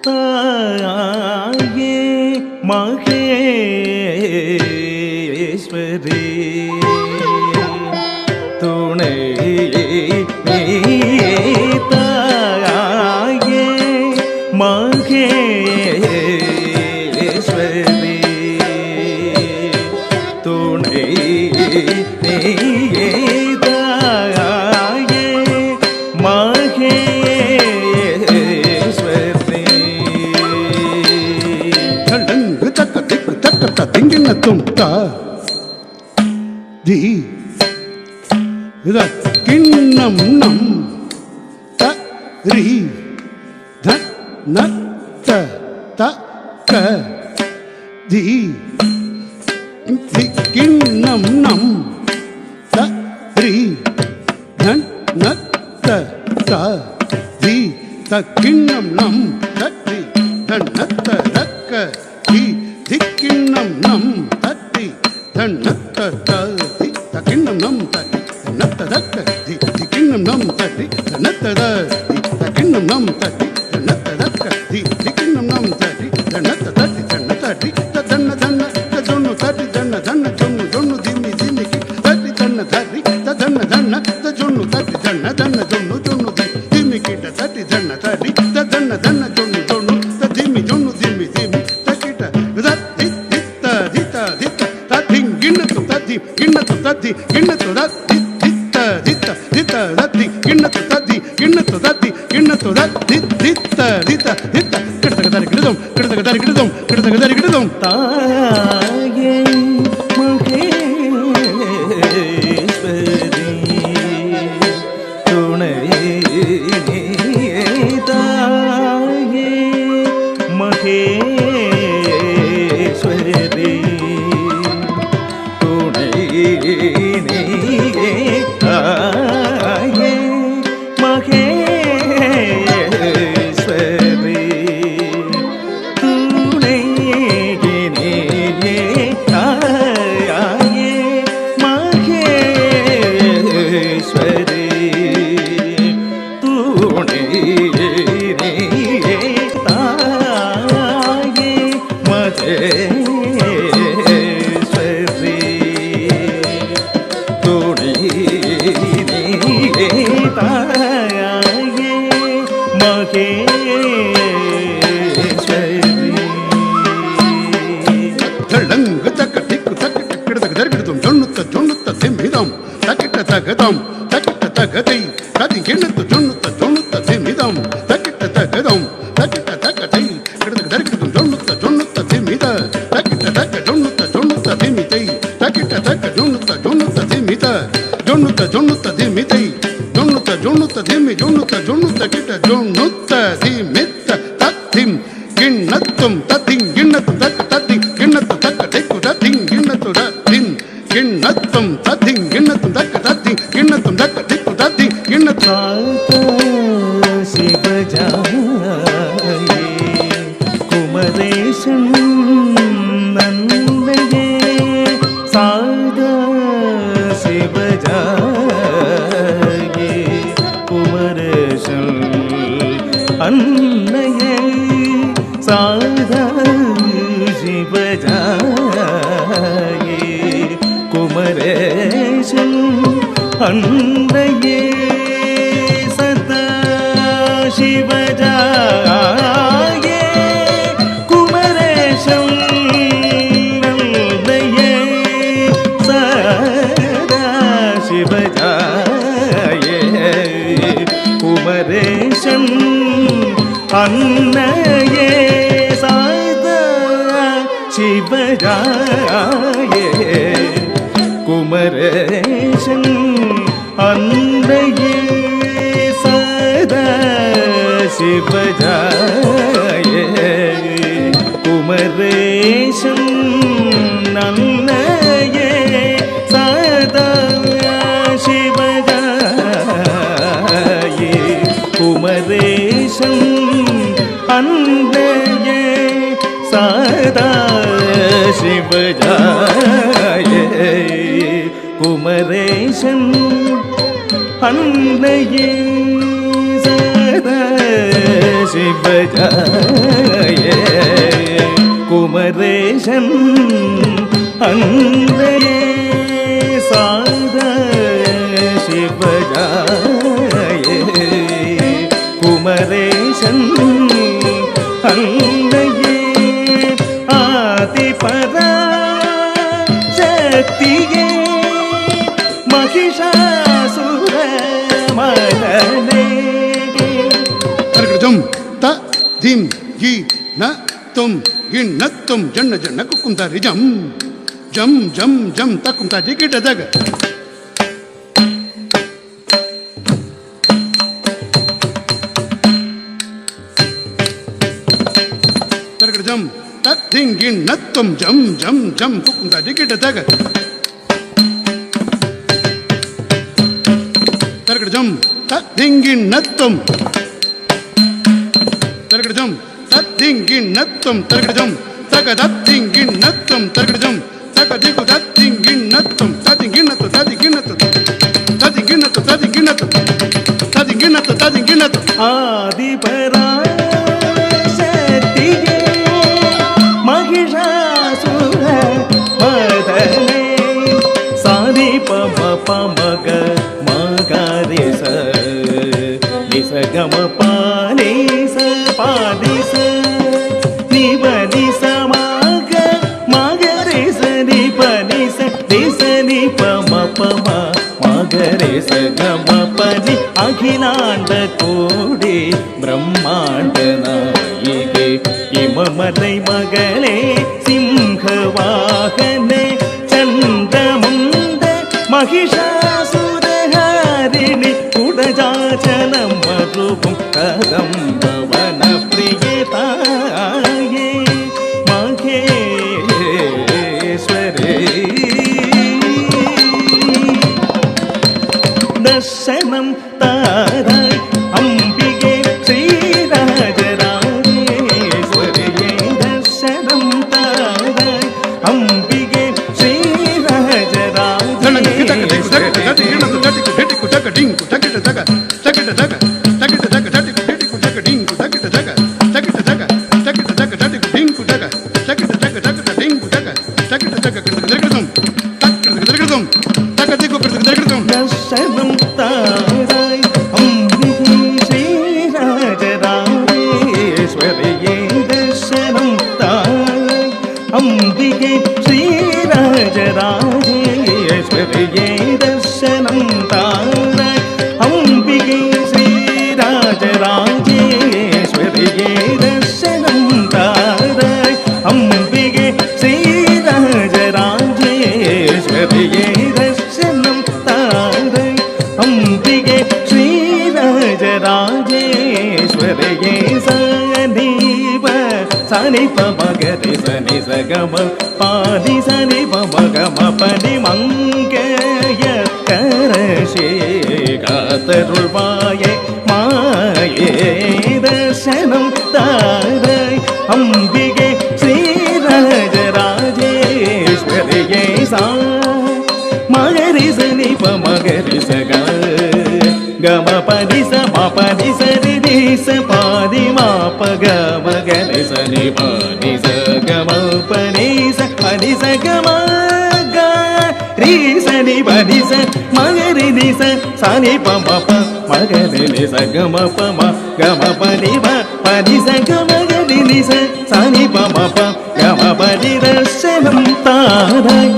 தாயே மகேஸ்வரி துணை தாயே மகேஸ்வரி துணை தாயே மகேஸ்வரி தடங்கு தக்க திக்கு தக்க திங்கின தும்தா தி கிண்ணம் நம் த ரி த ந த த க தி கிண்ணம் நம் த ரி த ந த த தி த கிண்ணம் நம் த ரி த ந த த க தி கிண்ணம் நம் த ரி த ந த த தி த கிண்ணம் நம் த ரி த ந த த க தி கிண்ணம் நம் த ரி த ந த த தி த கிண்ணம் நம் த ரி த ந த த க தி கிண்ணம் நம் த ரி த ந த த தி த ந த ரி த தன்ன தன்ன த ஜொன்னு த ரி தன்ன தன்ன ஜொன்னு ஜொன்னு திமி திமி கி த ரி தன்ன த ரி த தன்ன தன்ன த ஜொன்னு த ரி தன்ன தன்ன ஜொன்னு ஜொன்னு திமி கி த ரி தன்ன த ரி த தன்ன தன்ன ஜொன்னு ஜொன்னு த திமி ஜொன்னு திமி திமி த கிட்ட த தி தி த தி த தி த த திங் கிண்ணத்து த தி கிண்ணத்து த தி கிண்ணத்து த தி தி த தி த தி த த தி கிண்ணத்து த தி கிண்ணத்து த தி கிண்ணத்து த தி தி த தி த தி த கிடதக தரி கிடதும் கிடதக தரி கிடதும் கிடதக தரி கிடதும் தாயே மகேஸ்வரி துணை தாயே மகேஸ்வரி துணை தாயே மகேஸ்வரி துணை தாயே மகேஸ்வரி துணை தாயே மகேஸ்வரி துணை தாயே மகேஸ்வரி தடங்கு தக்க திக்கு தக்க கிடதக தரி கிடதும் ஜொன்னுத்த ஜொன்னுத்த திமிதம் தக்கிட்ட தகதம் தக்கிட்ட தகதை கதி கிண்ணத்து ஜொன்னுத்த ஜொன்னுத்த திமிதம் தக்கிட்ட தகதம் தக்கிட்ட தகதை கிடதக தரி கிடதும் ஜொன்னுத்த ஜொன்னுத்த திமித தக்கிட்ட தக்க ஜொன்னுத்த ஜொன்னுத்த திமிதை தக்கிட்ட தக்க ஜொன்னுத்த ஜொன்னுத்த திமித ஜொன்னுத்த ஜொன்னுத்த திமிதை ஜொன்னுத்த ஜொன்னுத்த திமி ஜொன்னுத்த ஜொன்னுத்த கிட்ட ஜொன்னுத்த திமித்த தத்திம் கிண்ணத்தும் தத்திங் கிண்ணத்தும் தக்க தத்திங் கிண்ணத்து தக்க தெக்கு தத்திங் கிண்ணத்து தத்தின் கிண்ணத்தும் தத்திங் கிண்ணத்தும் தக்க தத்திங் கிண்ணத்தும் தக்க தெக்கு தத்திங் கிண்ணத்து சிவஜாயே குமரேசன் நந்தையே சாதா சிவஜாயே குமரேசன் அன்னையே சாதா சிவஜாயே குமரேசன் அன்னையே சதா சிவஜாயே குமரேசன் அன்னையே சதா சிவஜாயே குமரேசன் அன்னையே சாதா சிவஜாயே குமரேசன் அன்னையே சதா சிவஜாயே குமரேசன் அன்னையே சதா சிவஜாயே குமரேசன் அன்னையே சதா சிவஜாயே குமரேசன் அன்னையே சதா சிவஜாயே குமரேசன் அன்றையே சாத சிவஜாயே குமரேசன் அன்றையே ஆதிபரா சக்தியே மகிஷாசுர மதனே ஜம் த திம் கி ந தும் கிண்ணத்தும் ஜன்ன ஜன்ன குக்கும் தாரி ஜம் ஜம் ஜம் ஜம் தக்கும் தாரி கிட்ட தக தரகட ஜம் த திம் கிண்ணத்தும் ஜம் ஜம் ஜம் குக்கும் தாரி கிட்ட தக தரகட ஜம் த திம் கிண்ணத்தும் தரகடஜம் தத்திங்கிண்ணத்தும் தரகடஜம் தகதத்திங்கிண்ணத்தும் தரகடஜம் தகதிகு தத்திங்கிண்ணத்தும் ததிங்கிண்ணத்தும் ததிங்கிண்ணத்தும் ததிங்கிண்ணத்தும் ததிங்கிண்ணத்தும் ததிங்கிண்ணத்தும் ததிங்கிண்ணத்தும் ஆதிபராசக்தியே மகிஷாசுர மதனே சாதி பம பமக மகரிச நிசகம பானிச பாதிச நிபதிச மாக மகரிச நிபதிச திச நிபம பம மகரிச கம பதி அகிலாண்ட கோடி பிரம்மாண்ட நாயிகே இமமலை மகளே சிம்ஹவாகனே சந்தமுண்ட மகிஷாசுரஹாரிணி குடஜாச்சலம் மருவும் கதம்பவன பிரியதாயே மகேஸ்வரே தர்சனம் தாராய் அம்பிகே ஸ்ரீராஜராஜேஸ்வரியே தர்சனம் தாராய் அம்பிகே தர்சனம் தாராய் அம்பிகே ஸ்ரீராஜராஜேஸ்வரியே தர்சனம் தாராய் அம்பிகே ஸ்ரீராஜராஜேஸ்வரியே தர்சனம் தாராய் அம்பிகே ஸ்ரீராஜராஜேஸ்வரியே தர்சனம் தாராய் அம்பிகே ஸ்ரீராஜராஜேஸ்வரியே தர்சனம் தாராய் அம்பிகே ஸ்ரீராஜராஜேஸ்வரியே சனீப சனிப மகரி சனி சகம பாதி சனி பமகம பனி மங்கய கரஷே காத்தருள்வாயே மாயே தர்சனம் தாராய் அம்பிகே ஸ்ரீராஜராஜேஸ்வரியே சா மகரி சனி பமகரி சக கம பதி ச பதி சரி தி ச பாதி மாப கம கரி சனி பாதி ச கம பதி ச கம க ரி சனி பதி ச மகரி தி ச சனி பம ப மகரி தி ச கம பம கம பதி ப பதி ச கம கரி தி ச சனி பம ப கம பதி தர்சனம் தாராய்